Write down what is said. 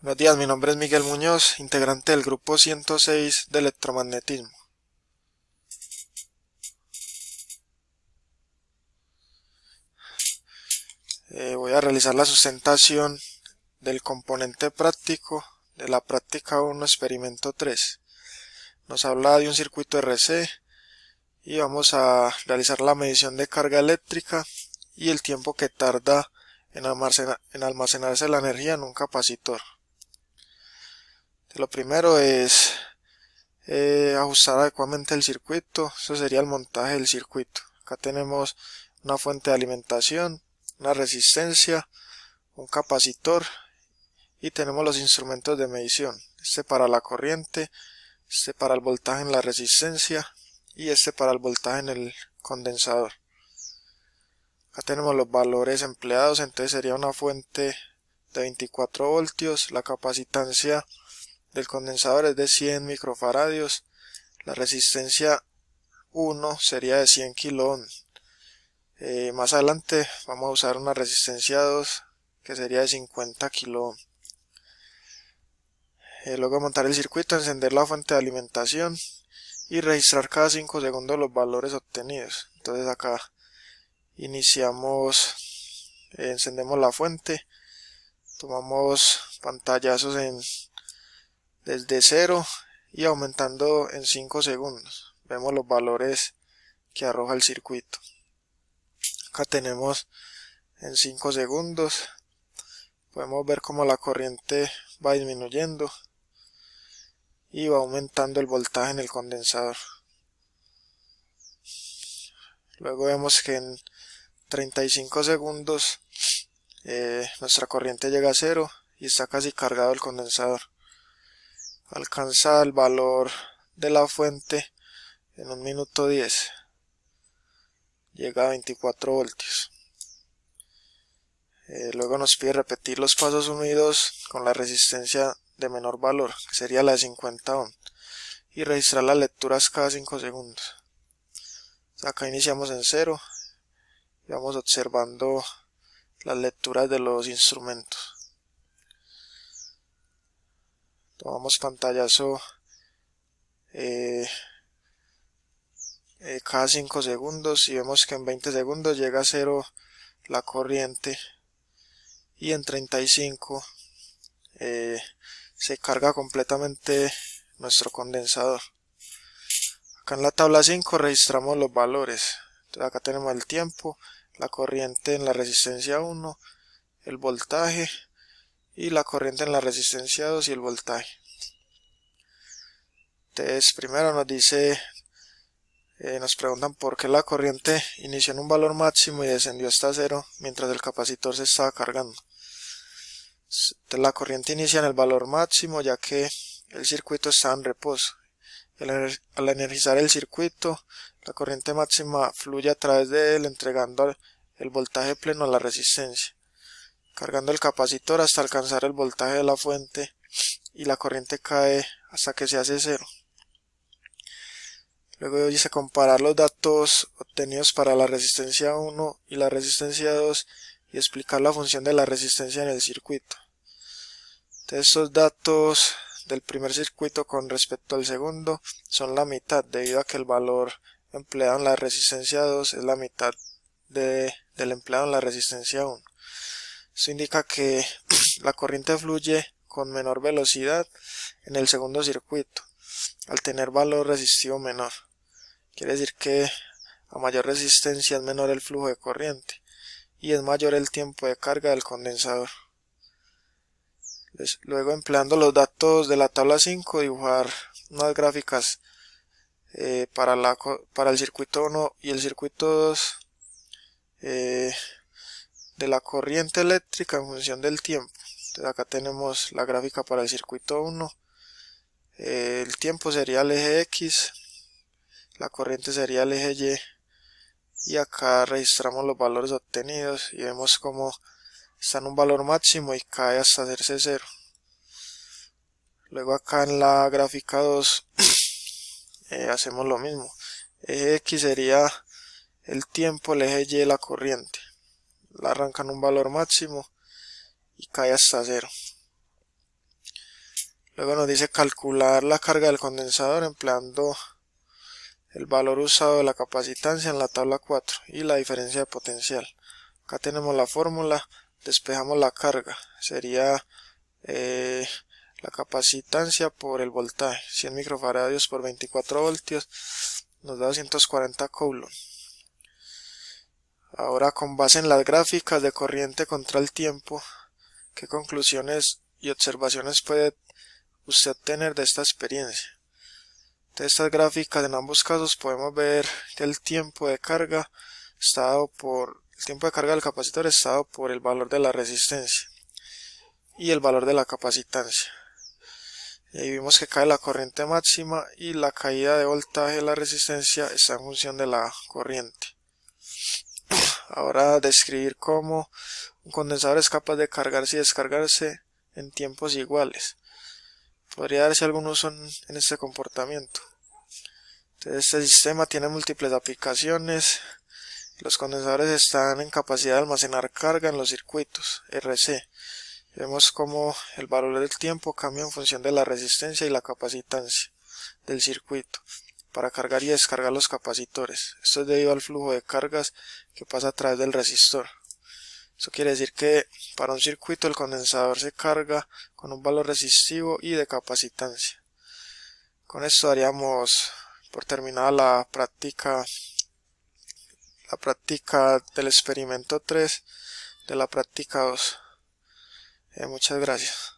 Buenos días, mi nombre es Miguel Muñoz, integrante del grupo 106 de electromagnetismo. Voy a realizar la sustentación del componente práctico de la práctica 1 experimento 3. Nos habla de un circuito RC y vamos a realizar la medición de carga eléctrica y el tiempo que tarda en almacenarse la energía en un capacitor. Lo primero es ajustar adecuadamente el circuito. Eso sería el montaje del circuito. Acá tenemos una fuente de alimentación, una resistencia, un capacitor y tenemos los instrumentos de medición. Este para la corriente, este para el voltaje en la resistencia y este para el voltaje en el condensador. Acá tenemos los valores empleados, entonces sería una fuente de 24 voltios, la capacitancia del condensador es de 100 microfaradios, la resistencia 1 sería de 100 kilo ohms. Más adelante vamos a usar una resistencia 2 que sería de 50 kilo ohms. Luego de montar el circuito, encender la fuente de alimentación y registrar cada 5 segundos los valores obtenidos. Entonces acá iniciamos, encendemos la fuente, tomamos pantallazos desde 0 y aumentando en 5 segundos. Vemos los valores que arroja el circuito. Acá tenemos en 5 segundos. Podemos ver cómo la corriente va disminuyendo y va aumentando el voltaje en el condensador. Luego vemos que en 35 segundos nuestra corriente llega a 0 y está casi cargado el condensador. Alcanza el valor de la fuente en 1 minuto 10. Llega a 24 voltios. Luego nos pide repetir los pasos 1 y 2 con la resistencia de menor valor, que sería la de 50 ohms, y registrar las lecturas cada 5 segundos. Acá iniciamos en 0 y vamos observando las lecturas de los instrumentos. Tomamos pantallazo cada 5 segundos y vemos que en 20 segundos llega a 0 la corriente y en 35 se carga completamente nuestro condensador. Acá en la tabla 5 registramos los valores. Entonces acá tenemos el tiempo, la corriente en la resistencia 1, el voltaje y la corriente en la resistencia 2 y el voltaje. Entonces primero nos preguntan por qué la corriente inició en un valor máximo y descendió hasta 0 mientras el capacitor se estaba cargando. Entonces la corriente inicia en el valor máximo ya que el circuito está en reposo. Al energizar el circuito, la corriente máxima fluye a través de él entregando el voltaje pleno a la resistencia, cargando el capacitor hasta alcanzar el voltaje de la fuente y la corriente cae hasta que se hace 0. Luego dice comparar los datos obtenidos para la resistencia 1 y la resistencia 2 y explicar la función de la resistencia en el circuito. Entonces estos datos del primer circuito con respecto al segundo son la mitad, debido a que el valor empleado en la resistencia 2 es la mitad del empleado en la resistencia 1. Esto indica que la corriente fluye con menor velocidad en el segundo circuito, al tener valor resistivo menor. Quiere decir que a mayor resistencia es menor el flujo de corriente y es mayor el tiempo de carga del condensador. Luego, empleando los datos de la tabla 5, dibujar unas gráficas para el circuito 1 y el circuito 2 de la corriente eléctrica en función del tiempo. Entonces acá tenemos la gráfica para el circuito 1. El tiempo sería el eje X, la corriente sería el eje Y, y acá registramos los valores obtenidos y vemos cómo está en un valor máximo y cae hasta hacerse 0. Luego acá en la gráfica 2 hacemos lo mismo. Eje X sería el tiempo, el eje Y la corriente. La arranca en un valor máximo y cae hasta 0. Luego nos dice calcular la carga del condensador empleando el valor usado de la capacitancia en la tabla 4 y la diferencia de potencial. Acá tenemos la fórmula, despejamos la carga, sería la capacitancia por el voltaje, 100 microfaradios por 24 voltios, nos da 240 coulomb. Ahora, con base en las gráficas de corriente contra el tiempo, ¿qué conclusiones y observaciones puede usted tener de esta experiencia? De estas gráficas, en ambos casos podemos ver que el tiempo de carga del capacitor está dado por el valor de la resistencia y el valor de la capacitancia. Y ahí vimos que cae la corriente máxima y la caída de voltaje de la resistencia está en función de la corriente. Ahora, describir cómo un condensador es capaz de cargarse y descargarse en tiempos iguales. Podría darse algún uso en este comportamiento. Entonces, este sistema tiene múltiples aplicaciones. Los condensadores están en capacidad de almacenar carga en los circuitos RC. Vemos cómo el valor del tiempo cambia en función de la resistencia y la capacitancia del circuito para cargar y descargar los capacitores. Esto es debido al flujo de cargas que pasa a través del resistor. Eso quiere decir que para un circuito el condensador se carga con un valor resistivo y de capacitancia. Con esto daríamos por terminada la práctica del experimento 3 de la práctica 2. Muchas gracias.